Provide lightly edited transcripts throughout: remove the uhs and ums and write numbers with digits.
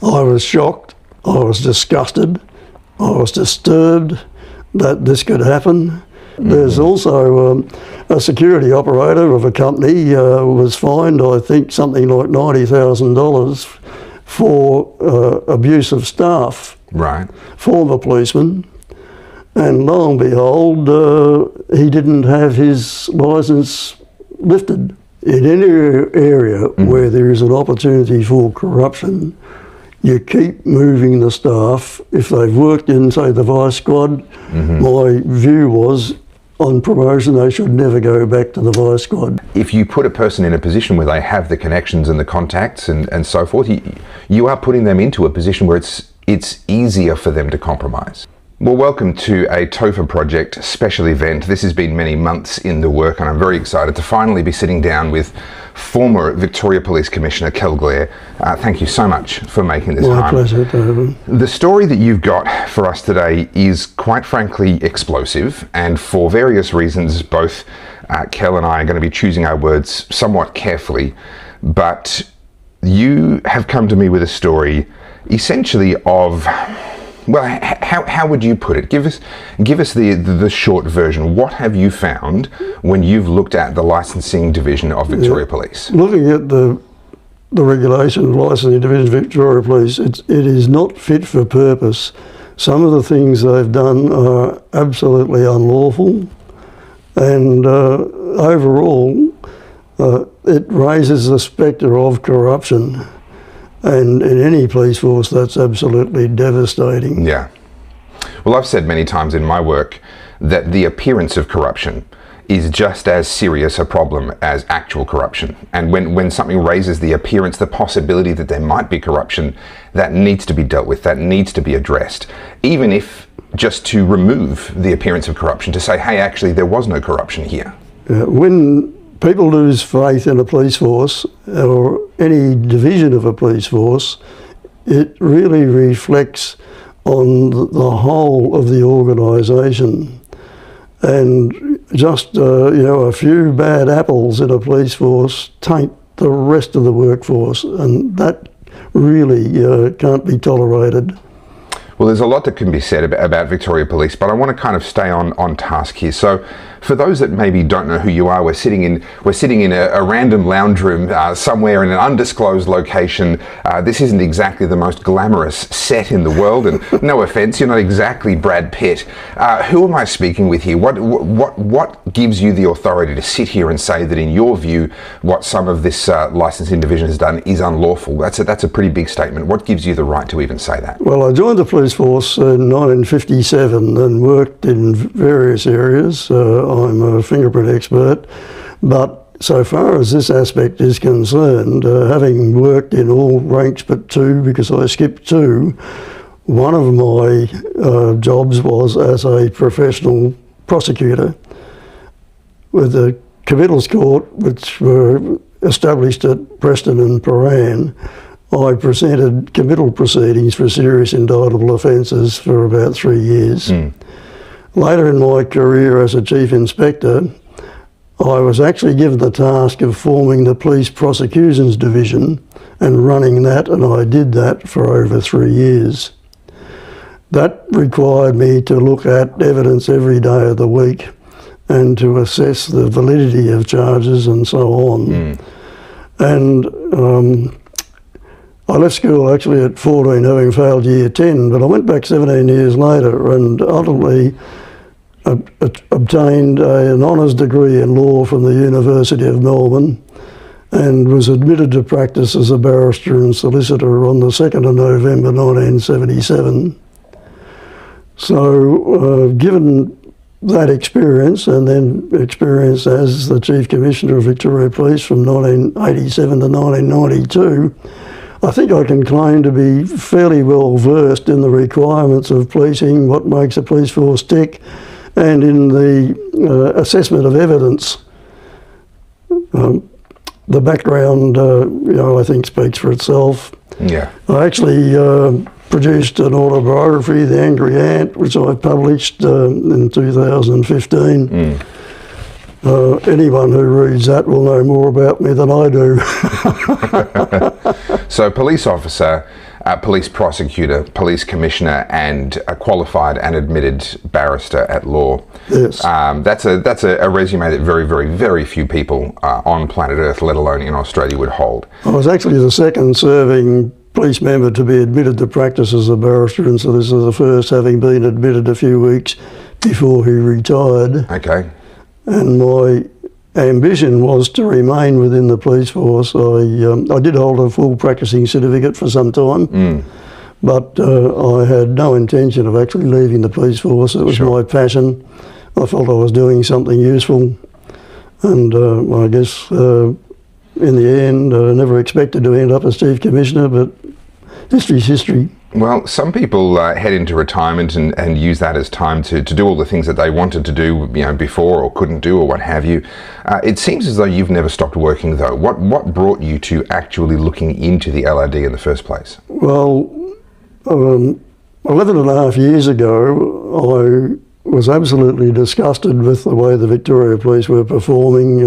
I was shocked, I was disgusted, I was disturbed that this could happen. There's also a security operator of a company was fined, I think, something like $90,000 for abuse of staff. Right. Former policeman. And lo and behold, he didn't have his licence lifted. In any area where there is an opportunity for corruption, you keep moving the staff. If they've worked in, say, the vice squad, my view was, on promotion, they should never go back to the vice squad. If you put a person in a position where they have the connections and the contacts and so forth, you are putting them into a position where it's easier for them to compromise. Well, welcome to a TOFA project special event. This has been many months in the work, and I'm very excited to finally be sitting down with former Victoria Police Commissioner Kel Glare. Thank you so much for making this time. My pleasure, David. The story that you've got for us today is quite frankly explosive, and for various reasons, both Kel and I are going to be choosing our words somewhat carefully, but you have come to me with a story essentially of, well, how would you put it? Give us the short version. What have you found when you've looked at the licensing division of Victoria Police? Looking at the regulation of licensing division of Victoria Police, it is not fit for purpose. Some of the things they've done are absolutely unlawful, and overall it raises the spectre of corruption. And in any police force, that's absolutely devastating. Yeah. Well, I've said many times in my work that the appearance of corruption is just as serious a problem as actual corruption. And when something raises the appearance, the possibility that there might be corruption, that needs to be dealt with, that needs to be addressed. Even if just to remove the appearance of corruption, to say, hey, actually, there was no corruption here. When people lose faith in a police force or any division of a police force, it really reflects on the whole of the organisation. And just a few bad apples in a police force taint the rest of the workforce, and that really can't be tolerated. Well, there's a lot that can be said about Victoria Police, but I want to kind of stay on task here. So, for those that maybe don't know who you are, we're sitting in a random lounge room somewhere in an undisclosed location. This isn't exactly the most glamorous set in the world, and no offence, you're not exactly Brad Pitt. Who am I speaking with here? What gives you the authority to sit here and say that, in your view, what some of this licensing division has done is unlawful? That's a pretty big statement. What gives you the right to even say that? Well, I joined the police force in 1957 and worked in various areas. I'm a fingerprint expert, but so far as this aspect is concerned, having worked in all ranks but two, because I skipped two, one of my jobs was as a professional prosecutor with the committals court, which were established at Preston and Prahran. I presented committal proceedings for serious indictable offences for about 3 years. Later in my career as a Chief Inspector, I was actually given the task of forming the Police Prosecutions Division and running that, and I did that for over 3 years. That required me to look at evidence every day of the week and to assess the validity of charges and so on. And I left school actually at 14, having failed year 10, but I went back 17 years later and ultimately obtained an honours degree in law from the University of Melbourne and was admitted to practice as a barrister and solicitor on the 2nd of November 1977. So given that experience, and then experience as the Chief Commissioner of Victoria Police from 1987 to 1992, I think I can claim to be fairly well versed in the requirements of policing, what makes a police force tick, and in the assessment of evidence. The background, I think speaks for itself. Yeah. I actually produced an autobiography, The Angry Ant, which I published in 2015. Anyone who reads that will know more about me than I do. So, police officer, police prosecutor, police commissioner, and a qualified and admitted barrister at law. Yes. That's a resume that very, very, very few people on planet Earth, let alone in Australia, would hold. I was actually the second serving police member to be admitted to practice as a barrister, and so this is the first, having been admitted a few weeks before he retired. Okay. And my ambition was to remain within the police force. I did hold a full practicing certificate for some time, but I had no intention of actually leaving the police force. It was my passion. I felt I was doing something useful, and I guess in the end I never expected to end up as Chief Commissioner, but history's history. Well, some people head into retirement and use that as time to do all the things that they wanted to do, before or couldn't do or what have you. It seems as though you've never stopped working, though. What brought you to actually looking into the LRD in the first place? Well, 11 and a half years ago, I was absolutely disgusted with the way the Victoria Police were performing.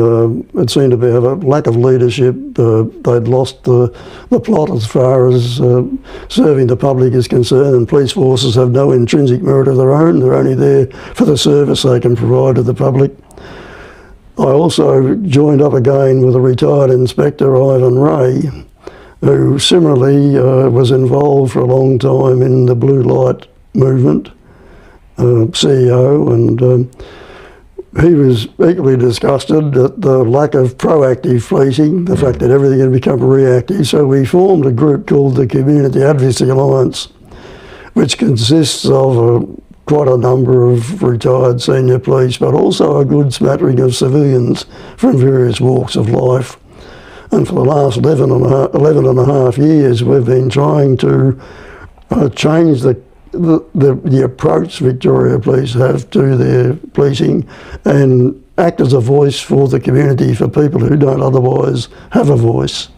It seemed to have a lack of leadership. They'd lost the plot as far as serving the public is concerned, and police forces have no intrinsic merit of their own. They're only there for the service they can provide to the public. I also joined up again with a retired inspector, Ivan Ray, who similarly was involved for a long time in the blue light movement. CEO, and he was equally disgusted at the lack of proactive policing, the fact that everything had become reactive. So we formed a group called the Community Advocacy Alliance, which consists of quite a number of retired senior police, but also a good smattering of civilians from various walks of life. And for the last 11 and a half years, we've been trying to change the approach Victoria Police have to their policing and act as a voice for the community for people who don't otherwise have a voice.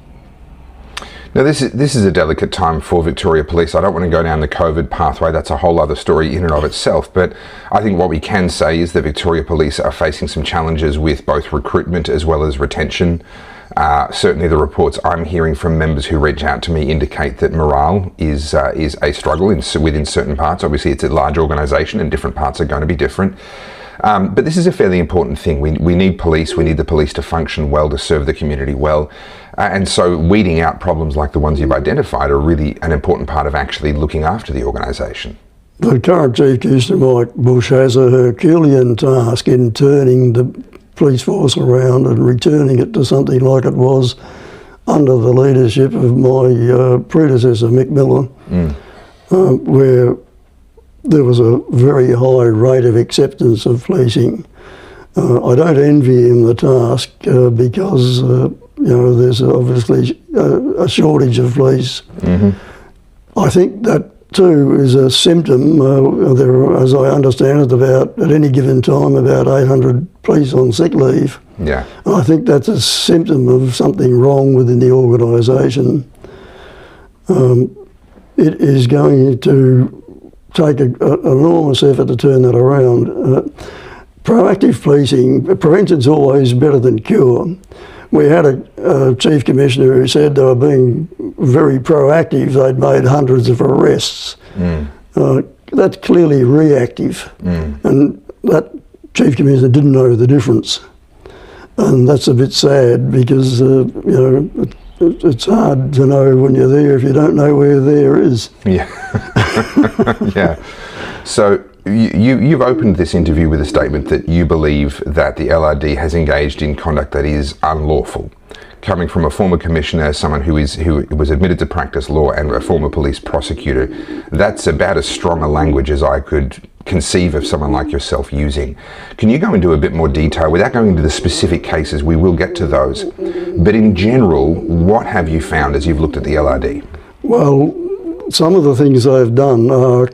Now this is a delicate time for Victoria Police. I don't want to go down the COVID pathway. That's a whole other story in and of itself. But I think what we can say is that Victoria Police are facing some challenges with both recruitment as well as retention. Certainly the reports I'm hearing from members who reach out to me indicate that morale is a struggle within certain parts. Obviously it's a large organisation and different parts are going to be different. But this is a fairly important thing. We need police, we need the police to function well, to serve the community well. And so weeding out problems like the ones you've identified are really an important part of actually looking after the organisation. The current Chief Commissioner, Mike Bush, has a Herculean task in turning the police force around and returning it to something like it was under the leadership of my predecessor, Mick Miller, where there was a very high rate of acceptance of policing. I don't envy him the task because there's obviously a shortage of police. I think that too is a symptom. There are, as I understand it, at any given time about 800 police on sick leave. Yeah. And I think that's a symptom of something wrong within the organisation. It is going to take an enormous effort to turn that around. Proactive policing, prevention's always better than cure. We had a Chief Commissioner who said they were being very proactive. They'd made hundreds of arrests. That's clearly reactive. And that Chief Commissioner didn't know the difference. And that's a bit sad because, it's hard to know when you're there if you don't know where there is. Yeah. Yeah. So you've opened this interview with a statement that you believe that the LRD has engaged in conduct that is unlawful. Coming from a former commissioner, someone who was admitted to practice law, and a former police prosecutor, that's about as strong a language as I could conceive of someone like yourself using. Can you go into a bit more detail, without going into the specific cases? We will get to those. But in general, what have you found as you've looked at the LRD? Well, some of the things they've done are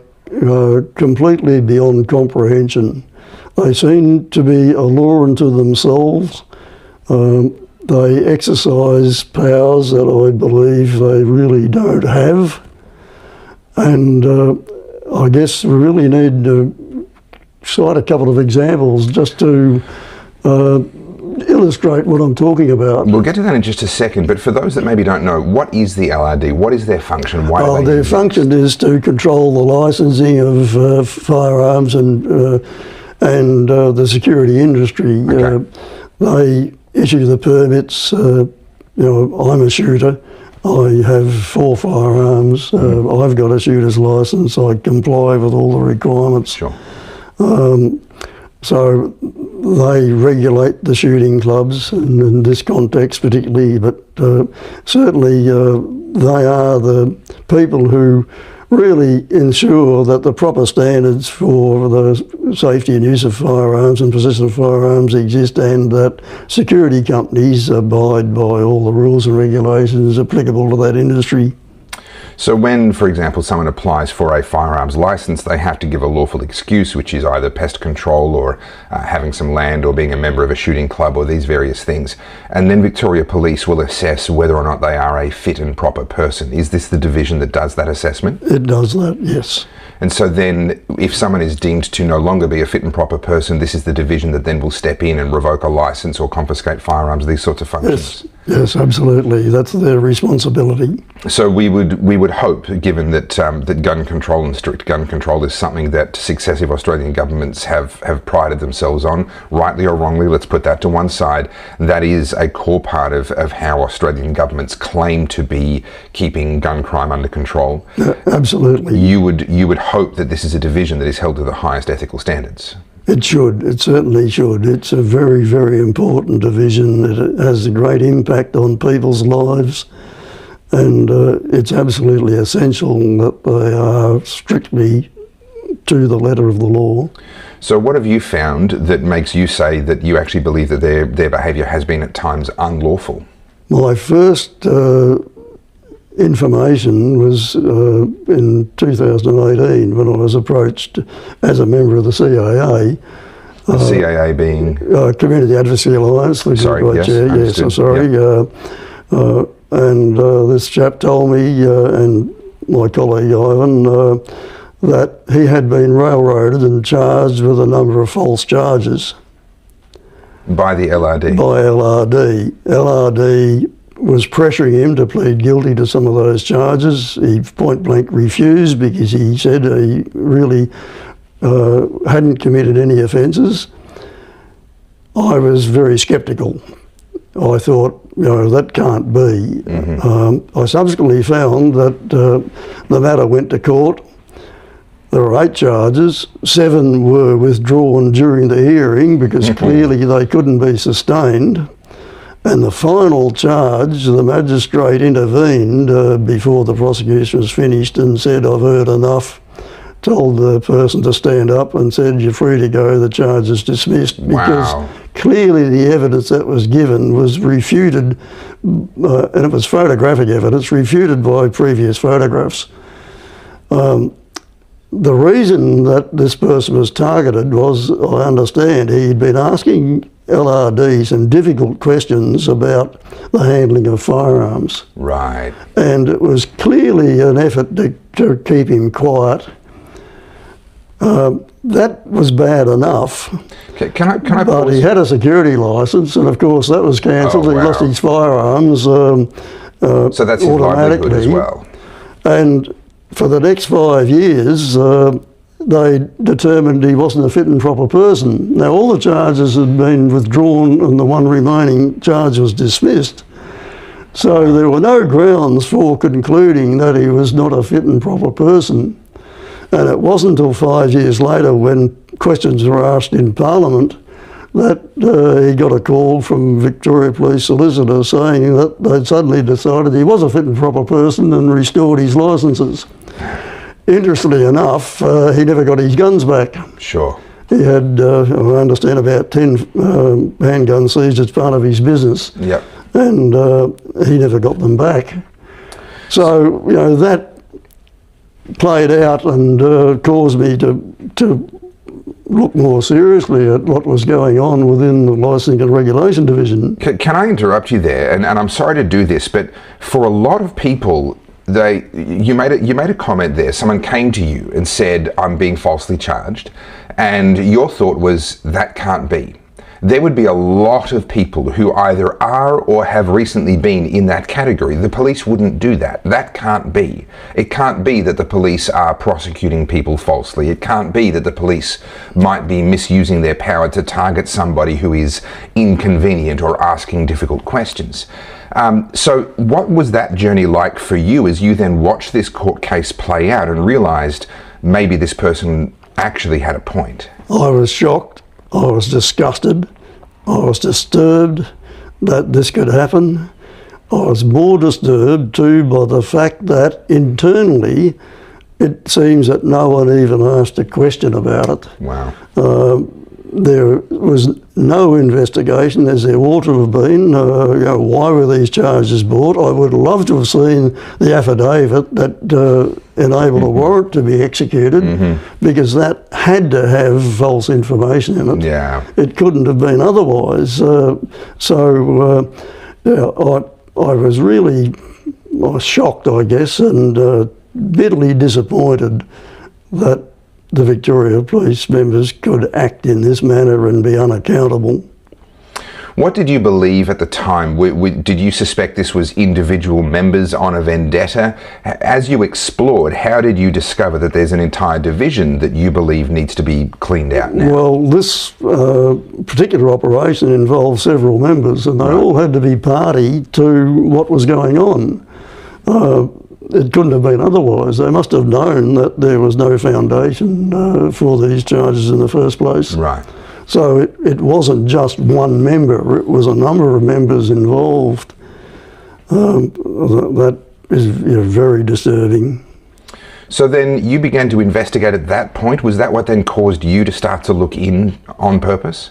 completely beyond comprehension. They seem to be a law unto themselves. They exercise powers that I believe they really don't have. And I guess we really need to cite a couple of examples just to illustrate what I'm talking about. We'll get to that in just a second, but for those that maybe don't know, what is the LRD? What is their function? Why do they Their use function is to control the licensing of firearms and the security industry. Okay. They issue the permits. I'm a shooter. I have 4 firearms. I've got a shooter's license. I comply with all the requirements. Sure. So they regulate the shooting clubs in this context particularly, but certainly they are the people who really ensure that the proper standards for the safety and use of firearms and possession of firearms exist, and that security companies abide by all the rules and regulations applicable to that industry. So when, for example, someone applies for a firearms license, they have to give a lawful excuse, which is either pest control or having some land or being a member of a shooting club or these various things. And then Victoria Police will assess whether or not they are a fit and proper person. Is this the division that does that assessment? It does that, yes. And so then if someone is deemed to no longer be a fit and proper person, this is the division that then will step in and revoke a license or confiscate firearms, these sorts of functions? Yes, absolutely. That's their responsibility. So we would hope, given that that gun control and strict gun control is something that successive Australian governments have prided themselves on, rightly or wrongly, let's put that to one side, that is a core part of how Australian governments claim to be keeping gun crime under control. Absolutely. You would hope that this is a division that is held to the highest ethical standards. It should. It certainly should. It's a very, very important division. It has a great impact on people's lives, and it's absolutely essential that they are strictly to the letter of the law. So what have you found that makes you say that you actually believe that their behaviour has been at times unlawful? My first information was in 2018 when I was approached as a member of the CAA. The CAA being? Community Advocacy Alliance. Yes, I'm sorry. Yep. And this chap told me, and my colleague Ivan, that he had been railroaded and charged with a number of false charges. By the LRD? By LRD. LRD was pressuring him to plead guilty to some of those charges. He point blank refused because he said he really hadn't committed any offences. I was very sceptical. I thought, that can't be. Mm-hmm. I subsequently found that the matter went to court. There were 8 charges. 7 were withdrawn during the hearing because clearly they couldn't be sustained. And the final charge, the magistrate intervened before the prosecution was finished and said, I've heard enough, told the person to stand up and said, you're free to go, the charge is dismissed. Because clearly the evidence that was given was refuted, and it was photographic evidence, refuted by previous photographs. The reason that this person was targeted was, I understand, he'd been asking LRD some difficult questions about the handling of firearms. Right. And it was clearly an effort to keep him quiet. That was bad enough. Can I but pause? He had a security licence, and of course that was cancelled. He lost his firearms so that's his livelihood as well. And for the next 5 years, they determined he wasn't a fit and proper person. Now, all the charges had been withdrawn and the one remaining charge was dismissed. So there were no grounds for concluding that he was not a fit and proper person. And it wasn't until 5 years later, when questions were asked in Parliament, that he got a call from Victoria Police Solicitor saying that they'd suddenly decided he was a fit and proper person and restored his licences. Interestingly enough, he never got his guns back. Sure. He had, I understand, about 10 handguns seized as part of his business. Yep. And he never got them back. So, that played out and caused me to look more seriously at what was going on within the Licensing and Regulation Division. Can I interrupt you there? And I'm sorry to do this, but for a lot of people, you made a comment there. Someone came to you and said, I'm being falsely charged. And your thought was, that can't be. there would be a lot of people who either are or have recently been in that category. The police wouldn't do that. That can't be. It can't be that the police are prosecuting people falsely. It can't be that the police might be misusing their power to target somebody who is inconvenient or asking difficult questions. So what was that journey like for you as you then watched this court case play out and realised maybe this person actually had a point? I was shocked, I was disgusted, I was disturbed that this could happen. I was more disturbed too by the fact that internally it seems that no one even asked a question about it. Wow. There was no investigation, as there ought to have been. Why were these charges brought? I would love to have seen the affidavit that enabled a warrant to be executed, because that had to have false information in it. Yeah. It couldn't have been otherwise. I was really shocked, I guess, and bitterly disappointed that the Victoria Police members could act in this manner and be unaccountable. What did you believe at the time? Did you suspect this was individual members on a vendetta? As you explored, how did you discover that there's an entire division that you believe needs to be cleaned out now? Well, this particular operation involved several members, and they all had to be party to what was going on. It couldn't have been otherwise. They must have known that there was no foundation for these charges in the first place. Right. So it wasn't just one member, it was a number of members involved. That is very disturbing. So then you began to investigate at that point. Was that what then caused you to start to look in on purpose?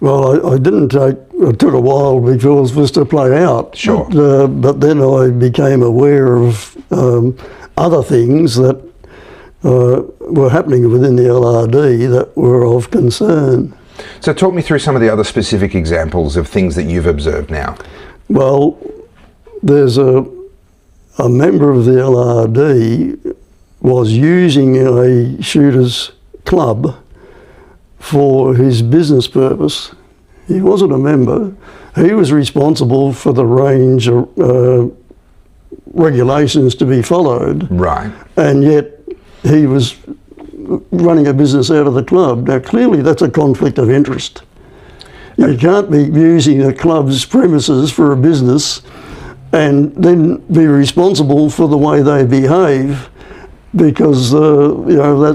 Well, I didn't take, it took a while before this to play out. Sure. But then I became aware of other things that were happening within the LRD that were of concern. So talk me through some of the other specific examples of things that you've observed now. Well, there's a member of the LRD was using a shooter's club for his business purpose. He wasn't a member. He was responsible for the range of regulations to be followed. Right. And yet he was running a business out of the club. Now clearly that's a conflict of interest. You can't be using a club's premises for a business and then be responsible for the way they behave, because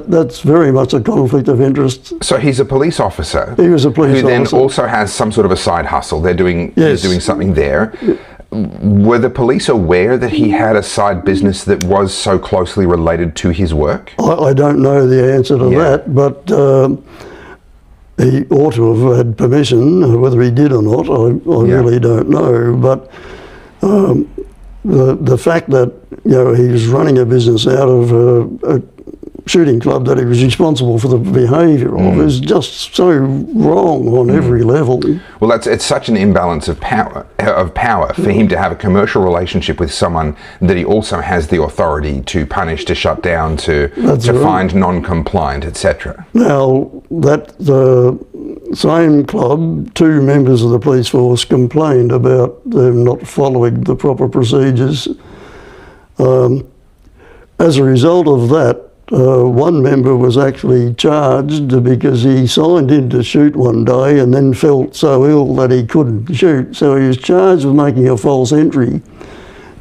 that's very much a conflict of interest. So he's a police officer. He was a police officer. Who then also has some sort of a side hustle. They're doing, yes. He's doing something there. Were the police aware that he had a side business that was so closely related to his work? I don't know the answer to that, but he ought to have had permission. Whether he did or not, I really don't know. But the fact that he was running a business out of a shooting club that he was responsible for the behaviour of is just so wrong on every level. Well, it's such an imbalance of power for him to have a commercial relationship with someone that he also has the authority to punish, to shut down, to find non-compliant, etc. Now, that same club, 2 members of the police force complained about them not following the proper procedures. As a result of that, one member was actually charged because he signed in to shoot one day and then felt so ill that he couldn't shoot. So he was charged with making a false entry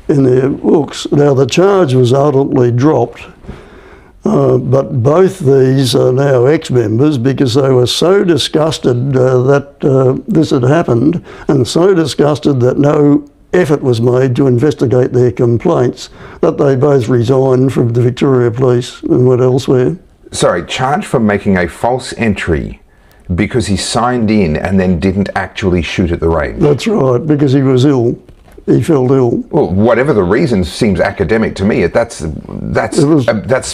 in their books. Now the charge was ultimately dropped, but both these are now ex-members because they were so disgusted that this had happened, and so disgusted that no effort was made to investigate their complaints, that they both resigned from the Victoria Police and went elsewhere. Sorry, charged for making a false entry because he signed in and then didn't actually shoot at the range? That's right, because he was ill. He felt ill. Well, whatever the reason seems academic to me. That's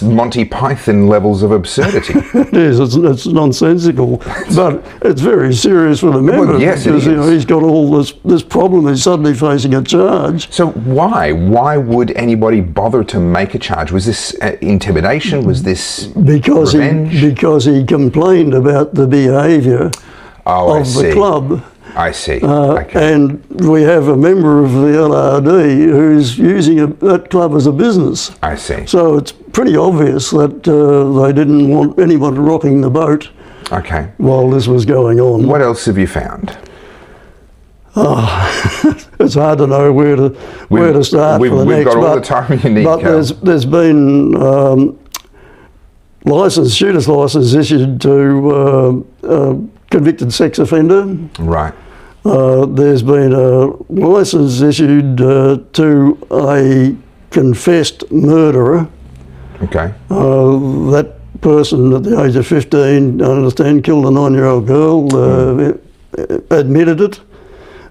Monty Python levels of absurdity. It is. It's nonsensical, but it's very serious for the member. Well, yes, because it is. He's got all this problem. He's suddenly facing a charge. So why would anybody bother to make a charge? Was this intimidation? Was this revenge? Because he complained about the behaviour Oh, I of the see. club. I see. Okay. And we have a member of the LRD who's using that club as a business. I see. So it's pretty obvious that they didn't want anyone rocking the boat Okay. while this was going on. What else have you found? It's hard to know where to start for the we've next. got all the time you need, But Cal. there's been shooters license issued to convicted sex offender. Right. There's been a license issued to a confessed murderer. Okay. That person at the age of 15, I understand, killed a 9-year-old girl, admitted it.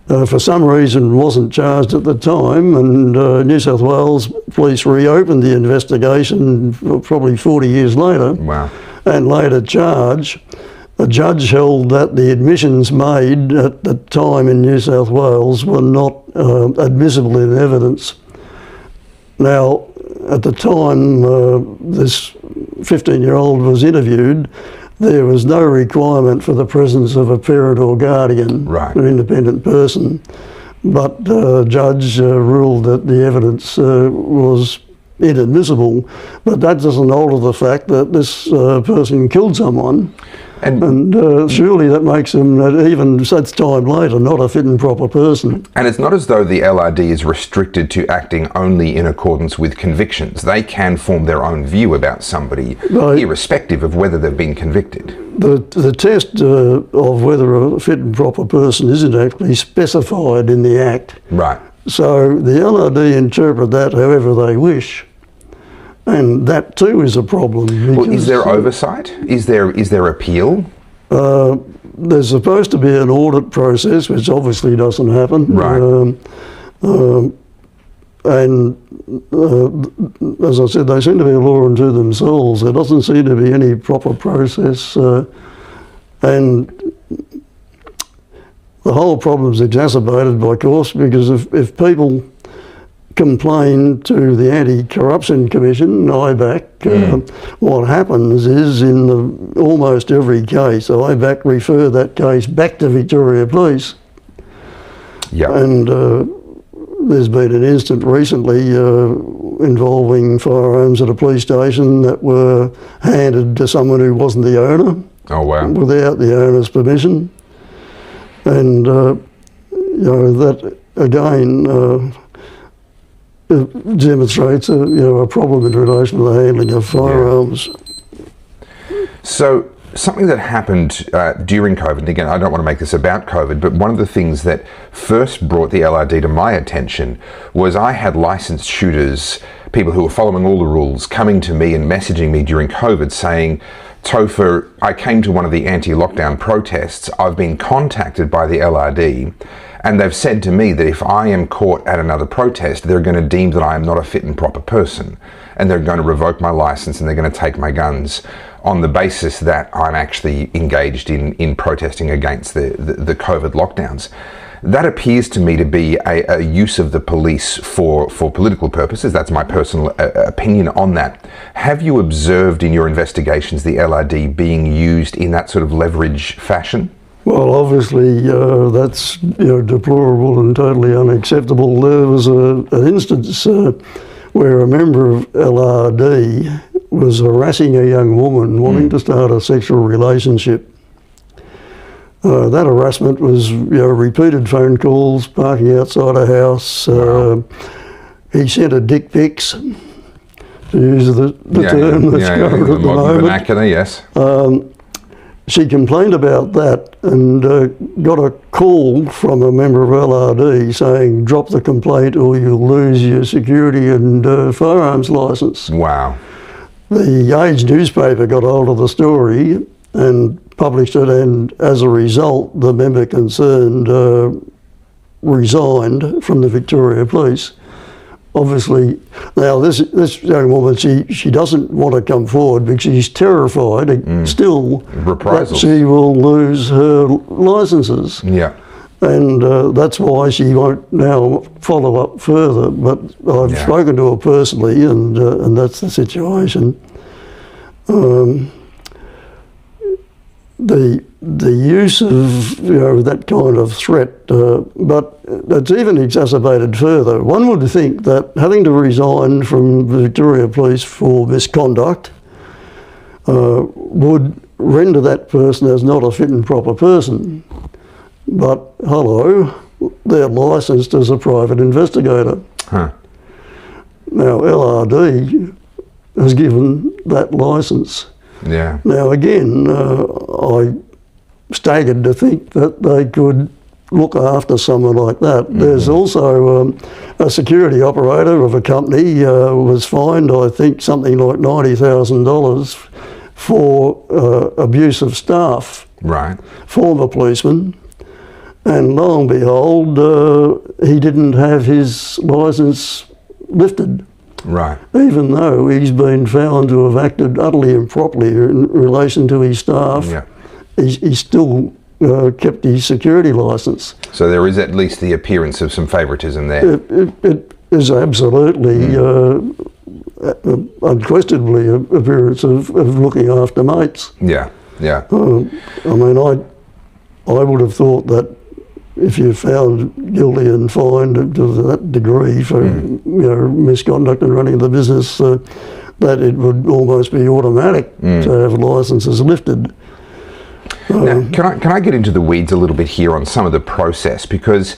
For some reason wasn't charged at the time, and New South Wales police reopened the investigation probably 40 years later. Wow. And laid a charge. A judge held that the admissions made at the time in New South Wales were not admissible in evidence. Now, at the time this 15-year-old was interviewed, there was no requirement for the presence of a parent or guardian, Right. an independent person, but the judge ruled that the evidence was inadmissible. But that doesn't alter the fact that this person killed someone. And surely that makes him, even such time later, not a fit and proper person. And it's not as though the LRD is restricted to acting only in accordance with convictions. They can form their own view about somebody, irrespective of whether they've been convicted. The test of whether a fit and proper person isn't actually specified in the Act. Right. So the LRD interpret that however they wish. And that too is a problem. Well, is there oversight? Is there appeal? There's supposed to be an audit process, which obviously doesn't happen. Right. And as I said, they seem to be a law unto themselves. There doesn't seem to be any proper process. And the whole problem's exacerbated by course, because if people complain to the Anti-Corruption Commission, IBAC, what happens is in almost every case, IBAC refer that case back to Victoria Police. Yeah. And there's been an incident recently involving firearms at a police station that were handed to someone who wasn't the owner. Oh, wow. Without the owner's permission. And, that again, demonstrates a problem in relation to the handling of firearms. So something that happened during COVID, and again, I don't want to make this about COVID, but one of the things that first brought the LRD to my attention was I had licensed shooters, people who were following all the rules, coming to me and messaging me during COVID saying, Topher, I came to one of the anti-lockdown protests, I've been contacted by the LRD, and they've said to me that if I am caught at another protest, they're going to deem that I am not a fit and proper person, and they're going to revoke my license and they're going to take my guns on the basis that I'm actually engaged in protesting against the COVID lockdowns. That appears to me to be a use of the police for political purposes. That's my personal opinion on that. Have you observed in your investigations the LRD being used in that sort of leverage fashion? Well, obviously that's deplorable and totally unacceptable. There was an instance where a member of LRD was harassing a young woman wanting to start a sexual relationship. That harassment was repeated phone calls, parking outside a house. He sent her dick pics, to use the term that's current at the moment. Vernacular, yes. She complained about that and got a call from a member of LRD saying, drop the complaint or you'll lose your security and firearms licence. Wow. The Age newspaper got hold of the story and published it, and as a result, the member concerned resigned from the Victoria Police. Obviously, now this young woman, she doesn't want to come forward because she's terrified still that she will lose her licences. Yeah. And that's why she won't now follow up further. But I've spoken to her personally, and that's the situation. The the use of that kind of threat, but it's even exacerbated further. One would think that having to resign from the Victoria Police for misconduct would render that person as not a fit and proper person. But hello, they're licensed as a private investigator. Huh. Now LRD has given that licence. Yeah. Now again, I staggered to think that they could look after someone like that. Mm-hmm. There's also a security operator of a company was fined, I think, something like $90,000 for abuse of staff. Right. Former policeman. And lo and behold, he didn't have his licence lifted. Right. Even though he's been found to have acted utterly improperly in relation to his staff, yeah. He still kept his security licence. So there is at least the appearance of some favouritism there. It is absolutely, unquestionably, an appearance of looking after mates. Yeah, yeah. I mean, I would have thought that if you're found guilty and fined to that degree for misconduct and running the business, that it would almost be automatic to have licences lifted. Now, can I get into the weeds a little bit here on some of the process? Because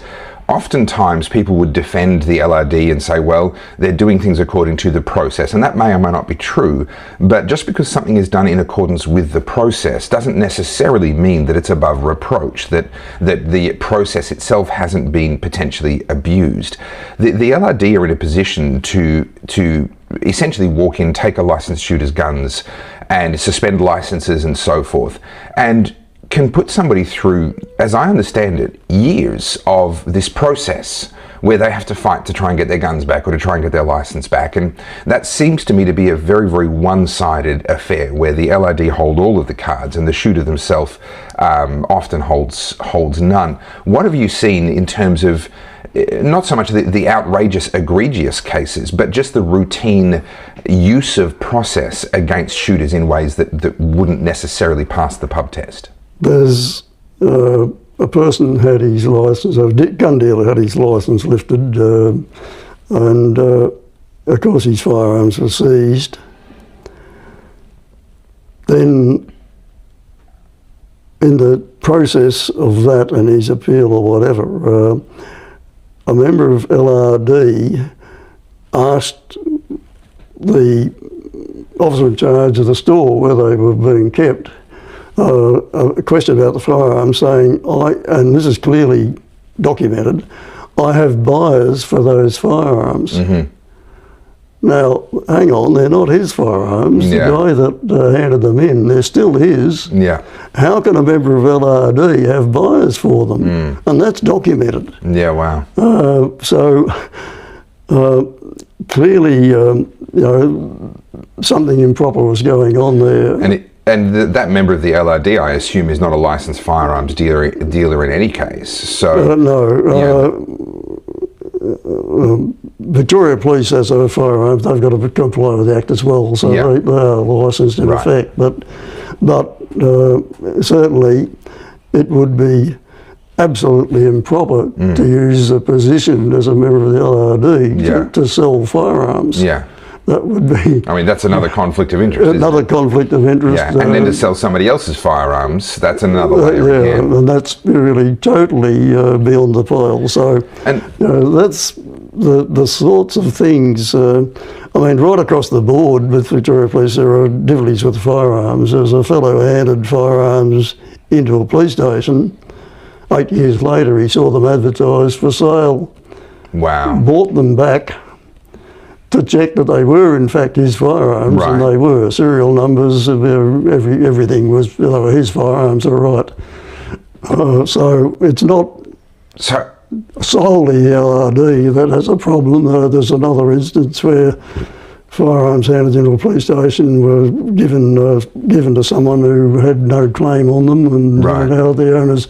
oftentimes people would defend the LRD and say, well, they're doing things according to the process, and that may or may not be true, but just because something is done in accordance with the process doesn't necessarily mean that it's above reproach, that the process itself hasn't been potentially abused. The LRD are in a position to essentially walk in, take a licensed shooter's guns and suspend licenses and so forth, and can put somebody through, as I understand it, years of this process where they have to fight to try and get their guns back or to try and get their license back. And that seems to me to be a very, very one-sided affair where the LRD hold all of the cards and the shooter themselves often holds none. What have you seen in terms of not so much the outrageous, egregious cases, but just the routine use of process against shooters in ways that wouldn't necessarily pass the pub test? There's a person had his licence, a gun dealer had his licence lifted, and of course his firearms were seized. Then in the process of that and his appeal or whatever, a member of LRD asked the officer in charge of the store where they were being kept a question about the firearms, saying, and this is clearly documented, I have buyers for those firearms. Mm-hmm. Now, hang on, they're not his firearms. Yeah. The guy that handed them in, they're still his. Yeah. How can a member of LRD have buyers for them? And that's documented. Yeah, wow. So clearly, something improper was going on there. And that member of the LRD, I assume, is not a licensed firearms dealer in any case. So Victoria Police has a firearms. They've got to comply with the Act as well, so they are licensed in effect. But certainly, it would be absolutely improper to use a position as a member of the LRD to sell firearms. Yeah. That would be... I mean, that's another conflict of interest. Another conflict of interest. Yeah, and then to sell somebody else's firearms, that's another layer again. And that's really totally beyond the pale. So that's the sorts of things... I mean, right across the board with Victoria Police, there are difficulties with firearms. There's a fellow handed firearms into a police station. 8 years later, he saw them advertised for sale. Wow. Bought them back to check that they were in fact his firearms, and they were. Serial numbers, everything was his firearms, are right. So it's not solely the LRD that has a problem. There's another instance where firearms handed into a police station were given to someone who had no claim on them, and now the owners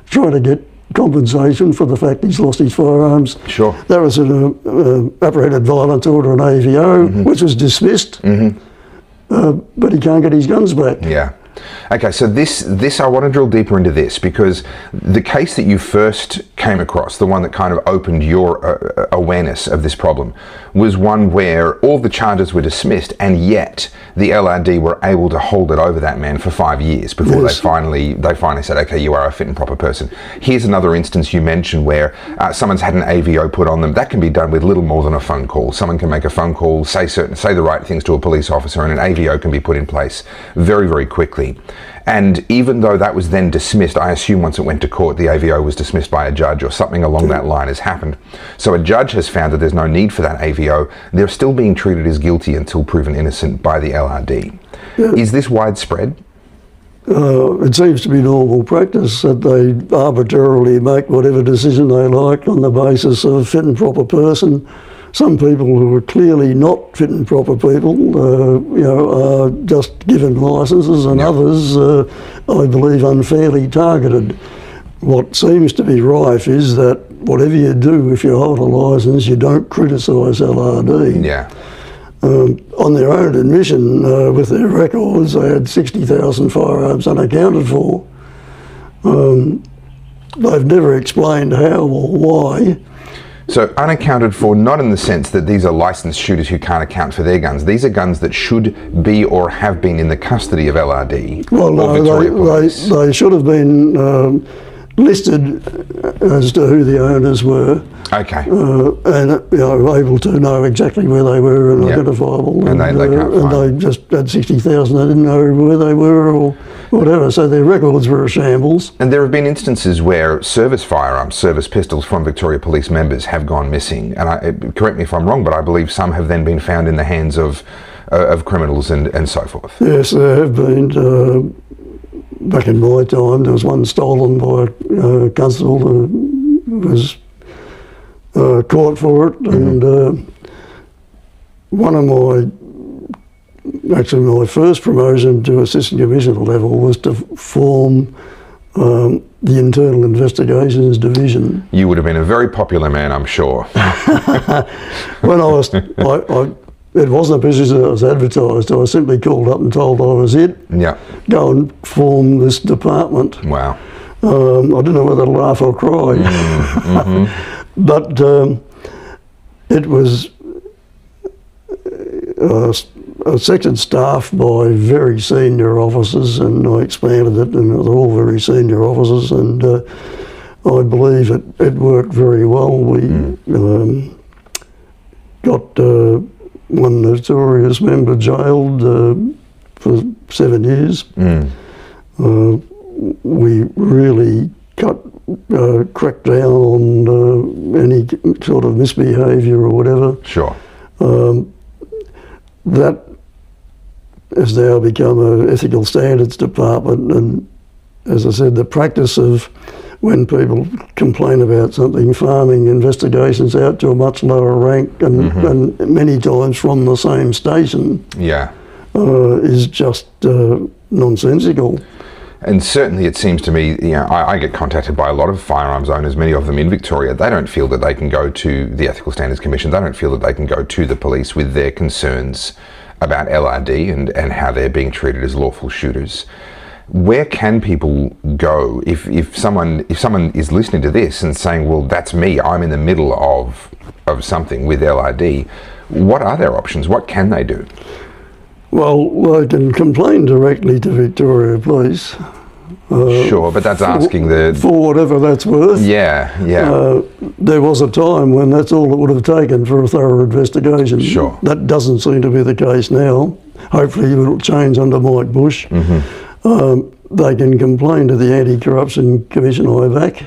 trying to get compensation for the fact he's lost his firearms. Sure. That was an apprehended violence order, an AVO, which was dismissed, but he can't get his guns back. Yeah. Okay, so this I want to drill deeper into this, because the case that you first came across, the one that kind of opened your awareness of this problem, was one where all the charges were dismissed, and yet the LRD were able to hold it over that man for 5 years before Yes. they finally said, okay, you are a fit and proper person. Here's another instance you mentioned where someone's had an AVO put on them. That can be done with little more than a phone call. Someone can make a phone call, say the right things to a police officer, and an AVO can be put in place very, very quickly. And even though that was then dismissed, I assume once it went to court, the AVO was dismissed by a judge or something along that line has happened. So a judge has found that there's no need for that AVO. They're still being treated as guilty until proven innocent by the LRD. Yeah. Is this widespread? It seems to be normal practice that they arbitrarily make whatever decision they like on the basis of fit and proper person. Some people who are clearly not fit and proper people, are just given licences, and Yep. others, I believe, unfairly targeted. What seems to be rife is that whatever you do, if you hold a licence, you don't criticise LRD. Yeah. On their own admission, with their records, they had 60,000 firearms unaccounted for. They've never explained how or why. So unaccounted for, not in the sense that these are licensed shooters who can't account for their guns. These are guns that should be or have been in the custody of LRD. Well, or Victoria no, Police. they should have been listed as to who the owners were, Okay. and able to know exactly where they were and Yep. identifiable. And they can't and find. they just had 60,000. They didn't know where they were or whatever. So their records were a shambles. And there have been instances where service firearms, service pistols from Victoria Police members have gone missing. And correct me if I'm wrong, but I believe some have then been found in the hands of criminals and so forth. Yes, there have been. Back in my time, there was one stolen by a constable who was caught for it, and one of my first promotion to assistant commissioner level was to form the Internal Investigations Division. You would have been a very popular man, I'm sure. When I was, it wasn't a position that was advertised. I was simply called up and told I was it. Yeah. Go and form this department. Wow. I didn't know whether to laugh or cry. But it was a section staffed by very senior officers, and I expanded it, and they're all very senior officers, and I believe it worked very well. We got one notorious member jailed for 7 years. We really cracked down on any sort of misbehaviour or whatever. Sure. That has now become an ethical standards department, and as I said, the practice of when people complain about something, farming investigations out to a much lower rank and many times from the same station is just nonsensical. And certainly it seems to me, I get contacted by a lot of firearms owners, many of them in Victoria. They don't feel that they can go to the Ethical Standards Commission. They don't feel that they can go to the police with their concerns about LRD and how they're being treated as lawful shooters. Where can people go if someone is listening to this and saying, well, that's me, I'm in the middle of something with LRD? What are their options? What can they do? Well, they can complain directly to Victoria Police. Sure, but that's asking for whatever that's worth. Yeah. There was a time when that's all it would have taken for a thorough investigation. Sure. That doesn't seem to be the case now. Hopefully it'll change under Mike Bush. They can complain to the Anti-Corruption Commission, IVAC.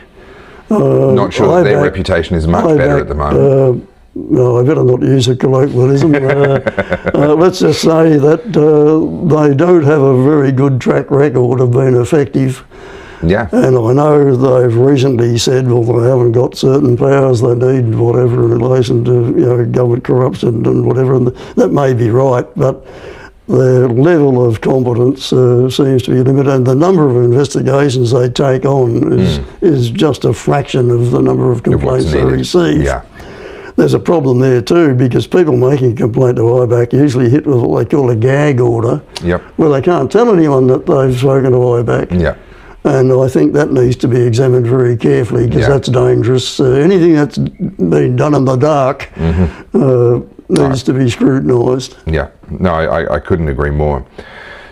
Not sure that their reputation is much better at the moment. No, I better not use a colloquialism. Let's just say that they don't have a very good track record of being effective. Yeah. And I know they've recently said, well, they haven't got certain powers they need, whatever, in relation to government corruption and whatever. And that may be right, but their level of competence seems to be limited, and the number of investigations they take on is just a fraction of the number of complaints they receive. Yeah. there's a problem there too, because people making a complaint to IBAC usually hit with what they call a gag order, Yep. where they can't tell anyone that they've spoken to IBAC. Yeah. And I think that needs to be examined very carefully, because Yeah. that's dangerous. Anything that's been done in the dark needs to be scrutinised. Yeah. No, I couldn't agree more.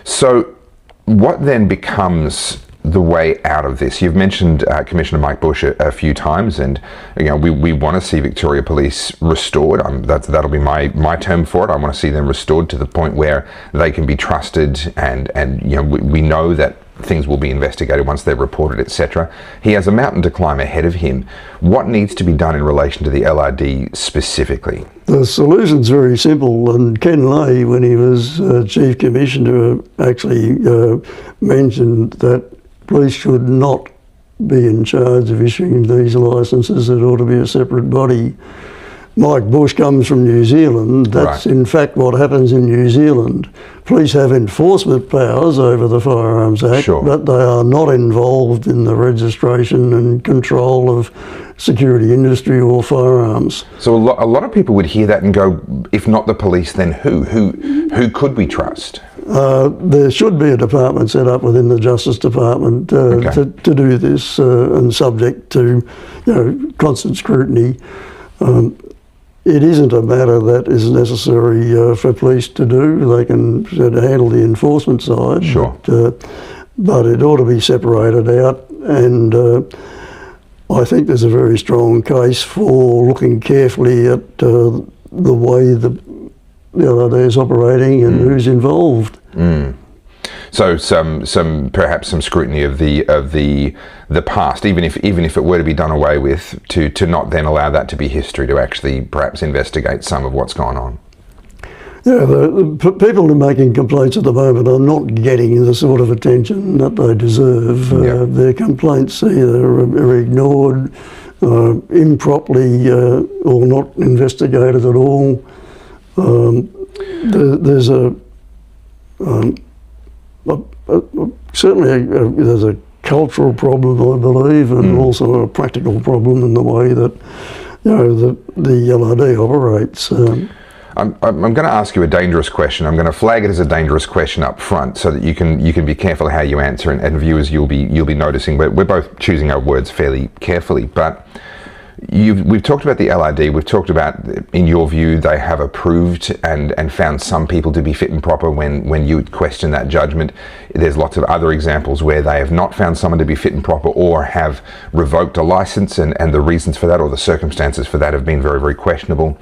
So what then becomes the way out of this? You've mentioned Commissioner Mike Bush a few times, and we want to see Victoria Police restored. That'll be my term for it. I want to see them restored to the point where they can be trusted, and we know that things will be investigated once they're reported, etc. He has a mountain to climb ahead of him. What needs to be done in relation to the LRD specifically? The solution's very simple, and Ken Lay, when he was Chief Commissioner, actually mentioned that police should not be in charge of issuing these licences. It ought to be a separate body. Mike Bush comes from New Zealand. That's in fact what happens in New Zealand. Police have enforcement powers over the Firearms Act, but they are not involved in the registration and control of security industry or firearms. So a lot of people would hear that and go, if not the police, then who? Who could we trust? There should be a department set up within the Justice Department to do this, and subject to constant scrutiny. It isn't a matter that is necessary for police to do. They can handle the enforcement side, but it ought to be separated out, and I think there's a very strong case for looking carefully at the way the LRD is operating and who's involved. So perhaps some scrutiny of the past, even if it were to be done away with, to not then allow that to be history, to actually perhaps investigate some of what's gone on. Yeah, the people who are making complaints at the moment are not getting the sort of attention that they deserve. Their complaints either are ignored, improperly, or not investigated at all. There's certainly there's a cultural problem, I believe, and also a practical problem in the way that the LRD operates. I'm going to ask you a dangerous question. I'm going to flag it as a dangerous question up front, so that you can be careful how you answer, and viewers, you'll be noticing. We're both choosing our words fairly carefully, but we've talked about the LRD. We've talked about, in your view, they have approved and found some people to be fit and proper when you question that judgment. There's lots of other examples where they have not found someone to be fit and proper, or have revoked a license, and the reasons for that, or the circumstances for that, have been very, very questionable.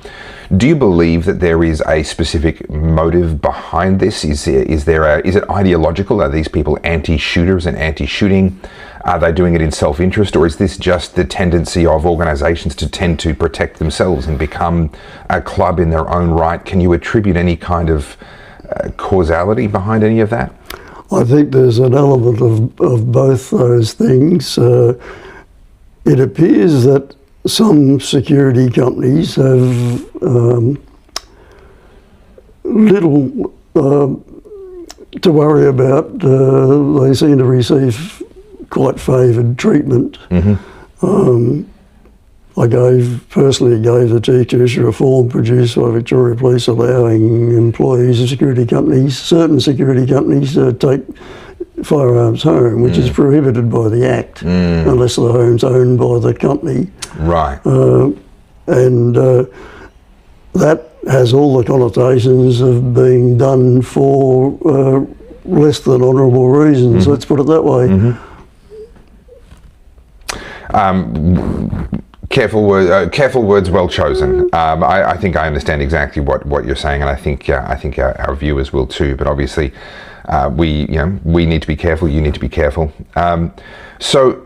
Do you believe that there is a specific motive behind this? Is it ideological? Are these people anti-shooters and anti-shooting? Are they doing it in self-interest, or is this just the tendency of organisations to tend to protect themselves and become a club in their own right? Can you attribute any kind of causality behind any of that? I think there's an element of both those things. It appears that some security companies have little to worry about. They seem to receive quite favoured treatment. I personally gave the Chief Commissioner a form produced by Victoria Police allowing employees of security companies, certain security companies, to take firearms home, which is prohibited by the Act, unless the home's owned by the company. Right. And that has all the connotations of being done for less than honourable reasons, let's put it that way. Careful words, well chosen. I think I understand exactly what you're saying, and I think our viewers will too. But obviously, we need to be careful. You need to be careful. So,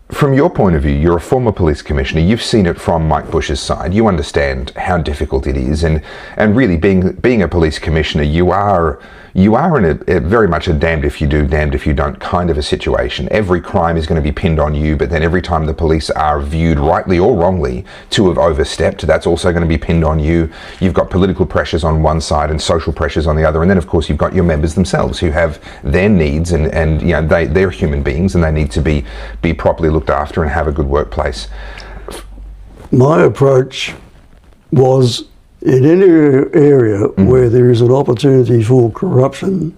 from your point of view, you're a former police commissioner. You've seen it from Mike Bush's side. You understand how difficult it is, and really being a police commissioner, you are in a very much a damned if you do, damned if you don't kind of a situation. Every crime is going to be pinned on you, but then every time the police are viewed, rightly or wrongly, to have overstepped, that's also going to be pinned on you. You've got political pressures on one side and social pressures on the other, and then of course you've got your members themselves who have their needs, and they're human beings, and they need to be properly looked after and have a good workplace. My approach was in any area where there is an opportunity for corruption,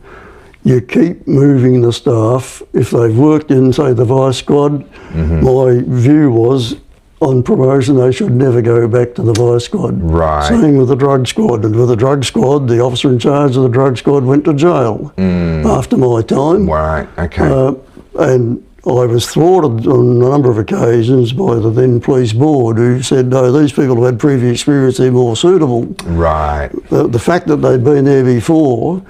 you keep moving the staff. If they've worked in, say, the vice squad, my view was on promotion they should never go back to the vice squad. Right. Same with the drug squad. And with the drug squad, the officer in charge of the drug squad went to jail after my time. Right, okay. And I was thwarted on a number of occasions by the then police board, who said, no, these people have had previous experience, they're more suitable. Right. The fact that they'd been there before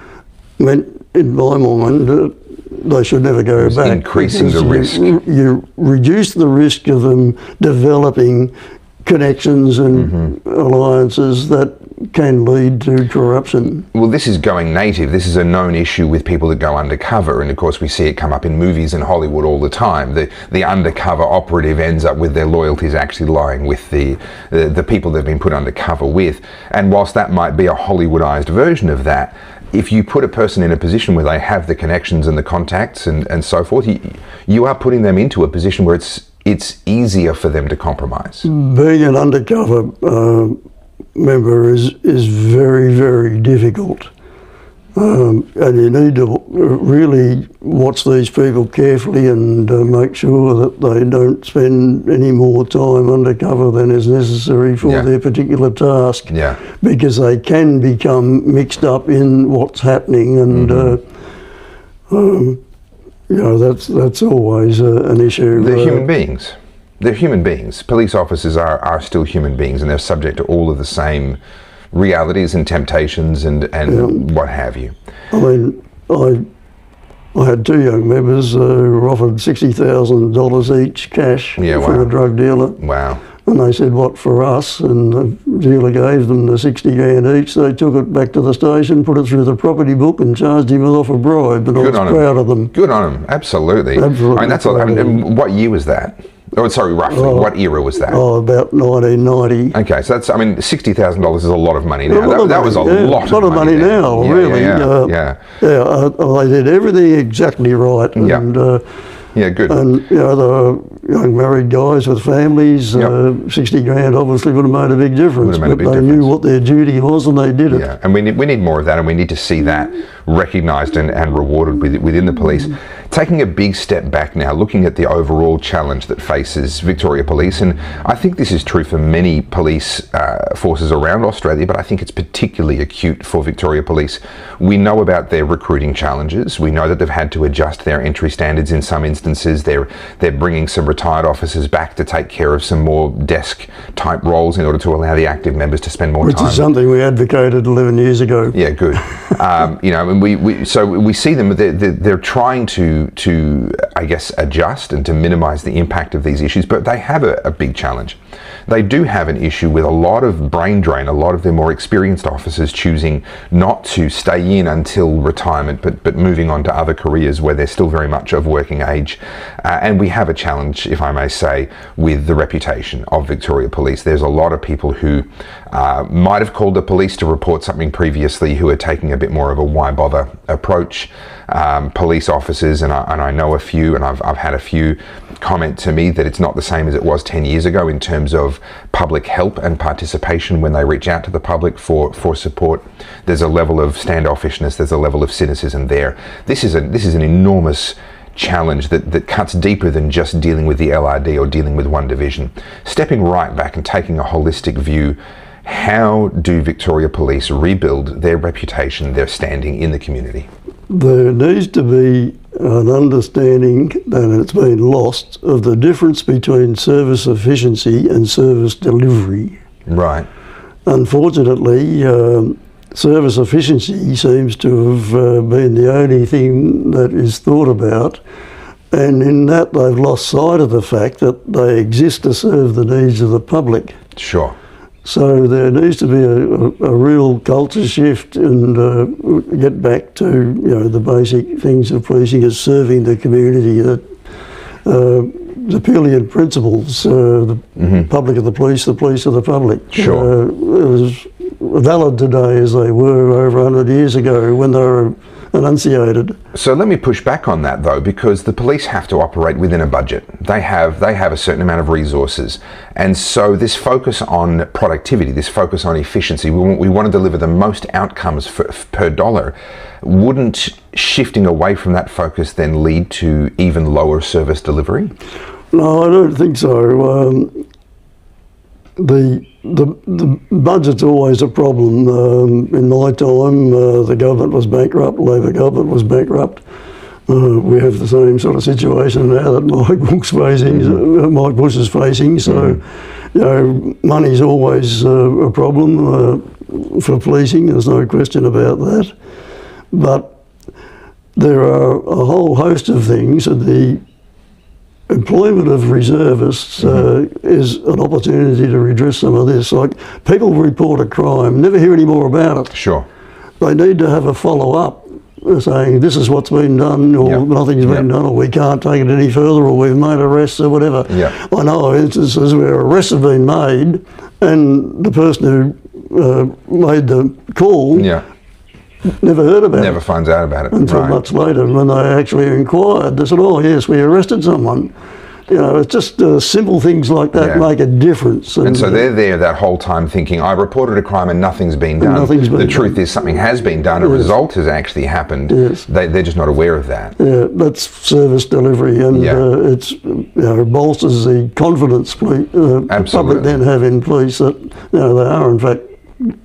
meant, in my mind, they should never go back. Increasing the risk. You reduce the risk of them developing connections and alliances that can lead to corruption. Well, this is going native. This is a known issue with people that go undercover, and of course we see it come up in movies in Hollywood all the time. The undercover operative ends up with their loyalties actually lying with the people they've been put undercover with. And whilst that might be a Hollywoodized version of that, if you put a person in a position where they have the connections and the contacts and so forth, you are putting them into a position where it's easier for them to compromise. Being an undercover member is very, very difficult. And you need to really watch these people carefully and make sure that they don't spend any more time undercover than is necessary for their particular task. Yeah. Because they can become mixed up in what's happening, and you know, that's always an issue. They're human beings. They're human beings. Police officers are still human beings, and they're subject to all of the same realities and temptations and what have you. I mean, I had two young members who were offered $60,000 each cash from a drug dealer. Wow. And they said, what for us? And the dealer gave them the 60 grand each. They took it back to the station, put it through the property book and charged him off a bribe. And I was proud of them. Good on them, absolutely. Absolutely. I mean, that's and what year was that? Oh, sorry, roughly. What era was that? Oh, about 1990. Okay, so that's, I mean, $60,000 is a lot of money now. That was a lot of money now, really. They did everything exactly right. And, yeah, good. And, you know, the young married guys with families, 60 grand obviously would have made a big difference. But they knew what their duty was and they did it. Yeah, and we need more of that, and we need to see that recognised and rewarded within the police. Taking a big step back now, looking at the overall challenge that faces Victoria Police, and I think this is true for many police forces around Australia, but I think it's particularly acute for Victoria Police. We know about their recruiting challenges. We know that they've had to adjust their entry standards in some instances. They're bringing some retired officers back to take care of some more desk-type roles in order to allow the active members to spend more time. Which is something we advocated 11 years ago. Yeah, good. You know, and we see them. They're trying to I guess adjust and to minimise the impact of these issues, but they have a big challenge. They do have an issue with a lot of brain drain, a lot of their more experienced officers choosing not to stay in until retirement, but moving on to other careers where they're still very much of working age. And we have a challenge, if I may say, with the reputation of Victoria Police. There's a lot of people who might have called the police to report something previously who are taking a bit more of a why bother approach. Police officers, and I know a few, and I've had a few comment to me that it's not the same as it was 10 years ago in terms of public help and participation when they reach out to the public for support. There's a level of standoffishness, there's a level of cynicism there. This is an enormous challenge that cuts deeper than just dealing with the LRD or dealing with one division. Stepping right back and taking a holistic view, how do Victoria Police rebuild their reputation, their standing in the community? There needs to be an understanding, and it's been lost, of the difference between service efficiency and service delivery. Right. Unfortunately, service efficiency seems to have been the only thing that is thought about, and in that they've lost sight of the fact that they exist to serve the needs of the public. Sure. So there needs to be a real culture shift and get back to, you know, the basic things of policing as serving the community. That the Pelian principles, the public of the police of the public. Sure. It was valid today as they were over 100 years ago when they were enunciated. So let me push back on that though, because the police have to operate within a budget. They have a certain amount of resources, and so this focus on productivity, this focus on efficiency, we want to deliver the most outcomes per dollar. Wouldn't shifting away from that focus then lead to even lower service delivery? No, I don't think so. The budget's always a problem. In my time, the government was bankrupt, Labor government was bankrupt. We have the same sort of situation now that Mike Bush is facing. So, you know, money's always a problem for policing. There's no question about that. But there are a whole host of things, and the employment of reservists is an opportunity to redress some of this. Like, people report a crime, never hear any more about it. Sure. They need to have a follow-up saying this is what's been done, or nothing's been done, or we can't take it any further, or we've made arrests or whatever. I know of instances where arrests have been made and the person who made the call never heard about it. Never finds out about it. Until much later, when they actually inquired, they said, oh yes, we arrested someone. You know, it's just simple things like that make a difference. And so they're there that whole time thinking, I reported a crime and nothing's been done. The truth is something has been done, a result has actually happened. They're just not aware of that. Yeah, that's service delivery, and it's, you know, bolsters the confidence the public then have in police that, you know, they are in fact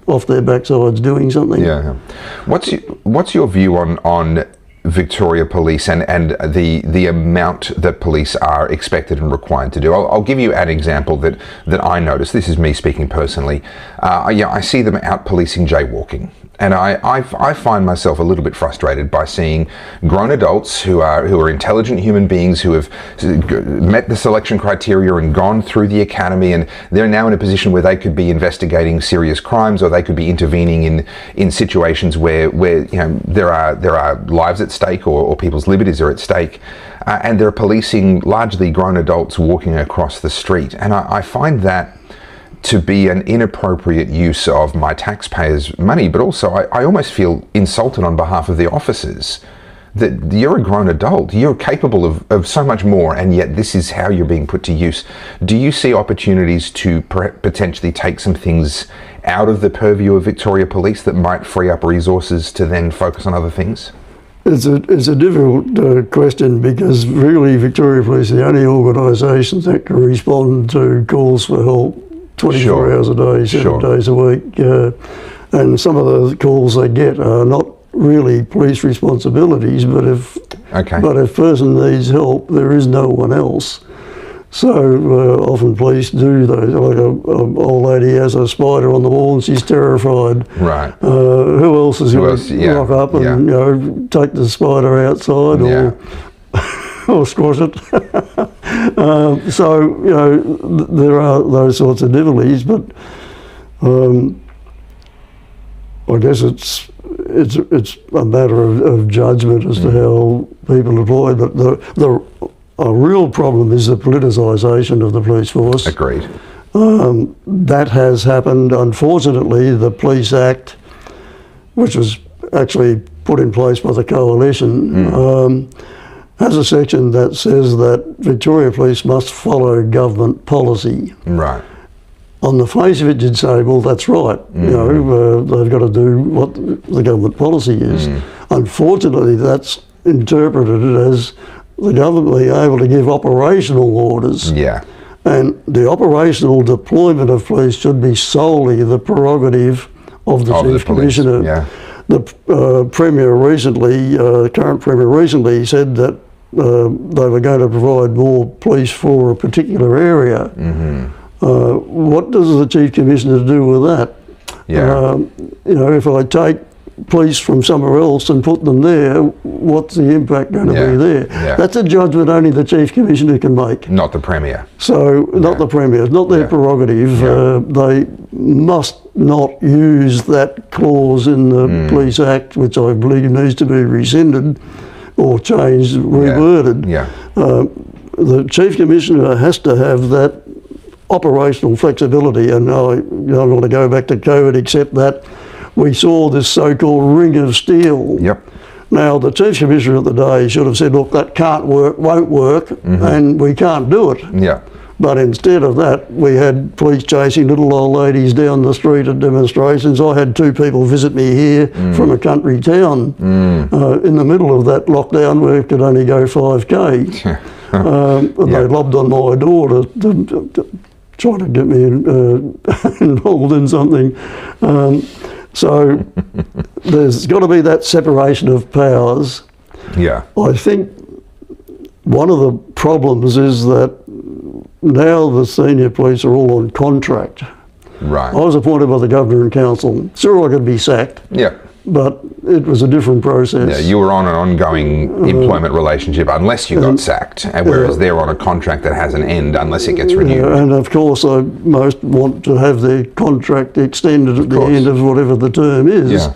off their backsides doing something. What's your view on Victoria Police and the amount that police are expected and required to do? I'll give you an example that I noticed. This is me speaking personally. I see them out policing jaywalking. And I find myself a little bit frustrated by seeing grown adults who are intelligent human beings who have met the selection criteria and gone through the academy, and they're now in a position where they could be investigating serious crimes, or they could be intervening in situations where you know there are lives at stake, or people's liberties are at stake, and they're policing largely grown adults walking across the street. And I find that to be an inappropriate use of my taxpayers' money, but also I almost feel insulted on behalf of the officers. That you're a grown adult, you're capable of so much more, and yet this is how you're being put to use. Do you see opportunities to potentially take some things out of the purview of Victoria Police that might free up resources to then focus on other things? It's a difficult question, because really Victoria Police are the only organisations that can respond to calls for help 24 hours a day, 7 days a week, and some of the calls they get are not really police responsibilities, but if a person needs help, there is no one else. So often police do those. Like a old lady has a spider on the wall and she's terrified. Right. Who else is going to rock up and you know, take the spider outside or squash it? So, you know, there are those sorts of difficulties, but I guess it's a matter of judgment as to how people employ. But a real problem is the politicisation of the police force. Agreed. That has happened. Unfortunately, the Police Act, which was actually put in place by the Coalition, has a section that says that Victoria Police must follow government policy. Right. On the face of it, you'd say, well, that's right. You know, they've got to do what the government policy is. Unfortunately, that's interpreted as the government being able to give operational orders. Yeah. And the operational deployment of police should be solely the prerogative of the Chief Commissioner. Yeah. The Premier recently, current Premier recently said that they were going to provide more police for a particular area. What does the Chief Commissioner do with that? Yeah. You know, if I take police from somewhere else and put them there, what's the impact going to be there? Yeah. That's a judgment only the Chief Commissioner can make. Not the Premier. So, not the Premier, it's not their prerogative. They must not use that clause in the Police Act, which I believe needs to be rescinded or changed, reworded. The Chief Commissioner has to have that operational flexibility, and I don't want to go back to COVID, except that we saw this so-called ring of steel Now, the Chief Commissioner of the day should have said, look, that can't work, won't work, and we can't do it. Yeah. But instead of that, we had police chasing little old ladies down the street at demonstrations. I had 2 people visit me here from a country town in the middle of that lockdown where it could only go 5k. They lobbed on my door to try to get me involved in something. So there's got to be that separation of powers. Yeah. I think one of the problems is that now the senior police are all on contract. Right. I was appointed by the Governor and Council. Sure, I could be sacked. Yeah. But it was a different process. Yeah, you were on an ongoing employment relationship unless you got sacked, whereas they're on a contract that has an end unless it gets renewed. And of course, most want to have their contract extended at the end of whatever the term is. Yeah.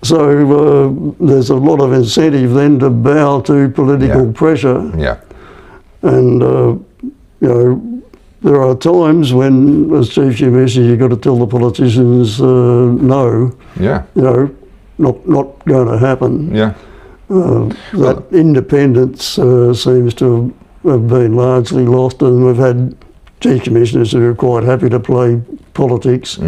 So there's a lot of incentive then to bow to political pressure. Yeah. And, you know, there are times when, as Chief Commissioner, you've got to tell the politicians no. Yeah. You know, not going to happen. Yeah. That independence seems to have been largely lost, and we've had Chief Commissioners who are quite happy to play politics.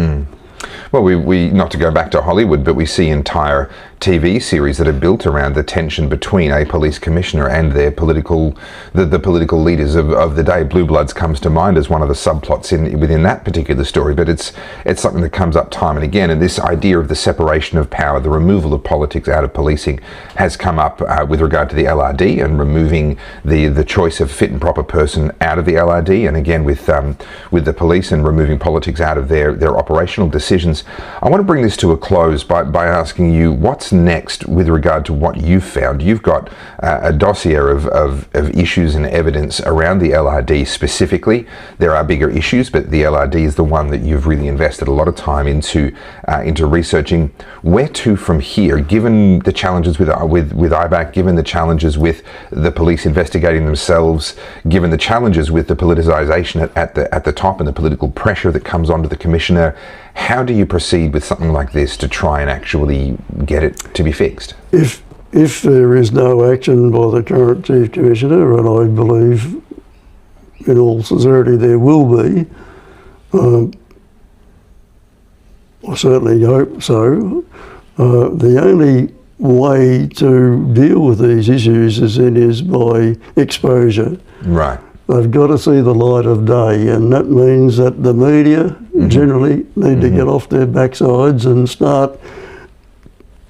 Well, we not to go back to Hollywood, but we see entire TV series that are built around the tension between a police commissioner and their political, the political leaders of the day. Blue Bloods comes to mind as one of the subplots within that particular story, but it's something that comes up time and again. And this idea of the separation of power, the removal of politics out of policing, has come up with regard to the LRD and removing the choice of fit and proper person out of the LRD, and again with the police and removing politics out of their operational decisions. I want to bring this to a close by asking you what's next with regard to what you've found. You've got a dossier of issues and evidence around the LRD specifically. There are bigger issues, but the LRD is the one that you've really invested a lot of time into researching. Where to from here, given the challenges with IBAC, given the challenges with the police investigating themselves, given the challenges with the politicisation at the top and the political pressure that comes onto the Commissioner? How do you proceed with something like this to try and actually get it to be fixed? If there is no action by the current Chief Commissioner, and I believe in all sincerity there will be, I certainly hope so, the only way to deal with these issues is by exposure. Right. They've got to see the light of day, and that means that the media generally need to get off their backsides and start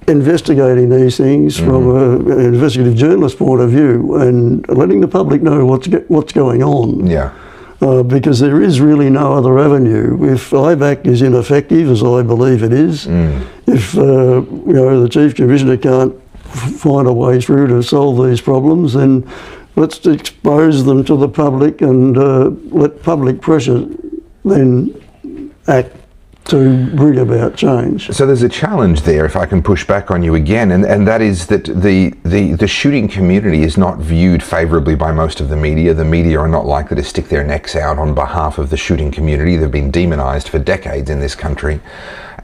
investigating these things from an investigative journalist point of view and letting the public know what's going on. Yeah. Because there is really no other avenue. If IBAC is ineffective, as I believe it is, if you know, the Chief Commissioner can't find a way through to solve these problems, then let's expose them to the public and let public pressure then act to bring about change. So there's a challenge there, if I can push back on you again, and that is that the shooting community is not viewed favourably by most of the media. The media are not likely to stick their necks out on behalf of the shooting community. They've been demonised for decades in this country.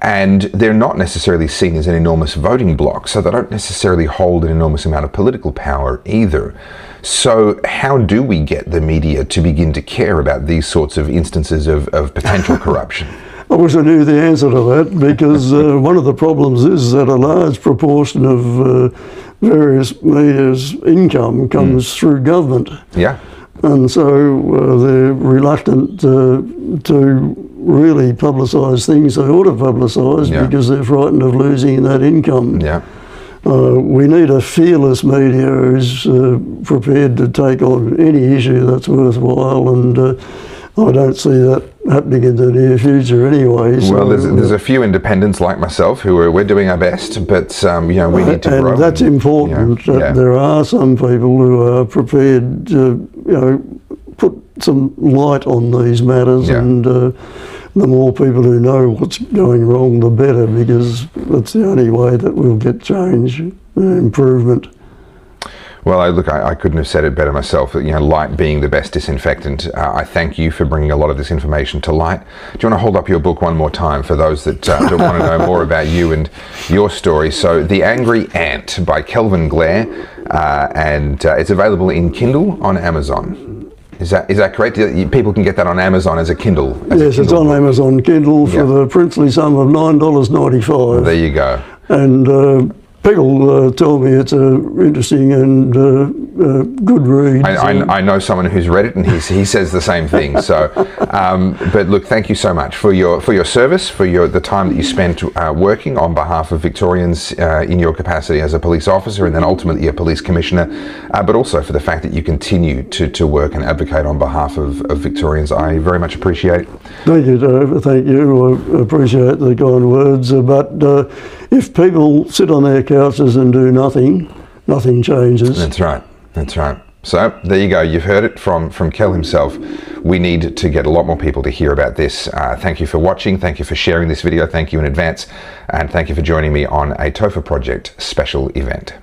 And they're not necessarily seen as an enormous voting bloc, so they don't necessarily hold an enormous amount of political power either. So how do we get the media to begin to care about these sorts of instances of potential corruption? I wish I knew the answer to that, because one of the problems is that a large proportion of various media's income comes through government. Yeah. And so they're reluctant to really publicise things they ought to publicise because they're frightened of losing that income. Yeah. We need a fearless media who's prepared to take on any issue that's worthwhile, and I don't see that happening in the near future anyway. So, well, there's a few independents like myself who we're doing our best, but you know, we need to grow. And that's important, that there are some people who are prepared to, you know, put some light on these matters, and the more people who know what's going wrong, the better, because that's the only way that we'll get change and improvement. Well, I couldn't have said it better myself. Light being the best disinfectant. I thank you for bringing a lot of this information to light. Do you want to hold up your book one more time for those that want to know more about you and your story? So, The Angry Ant by Kelvin Glare, and it's available in Kindle on Amazon. Is that correct? People can get that on Amazon as a Kindle. Yes, it's on Amazon Kindle for the princely sum of $9.95. There you go. And people tell me it's an interesting and good read. I know someone who's read it, and he says the same thing. So, but look, thank you so much for your service, for the time that you spent working on behalf of Victorians in your capacity as a police officer, and then ultimately a police commissioner. But also for the fact that you continue to work and advocate on behalf of Victorians. I very much appreciate it. Thank you, Dave. Thank you. I appreciate the kind words. But if people sit on their couches and do nothing, nothing changes. That's right. That's right. So there you go. You've heard it from Kel himself. We need to get a lot more people to hear about this. Thank you for watching. Thank you for sharing this video. Thank you in advance. And thank you for joining me on a TOFA Project special event.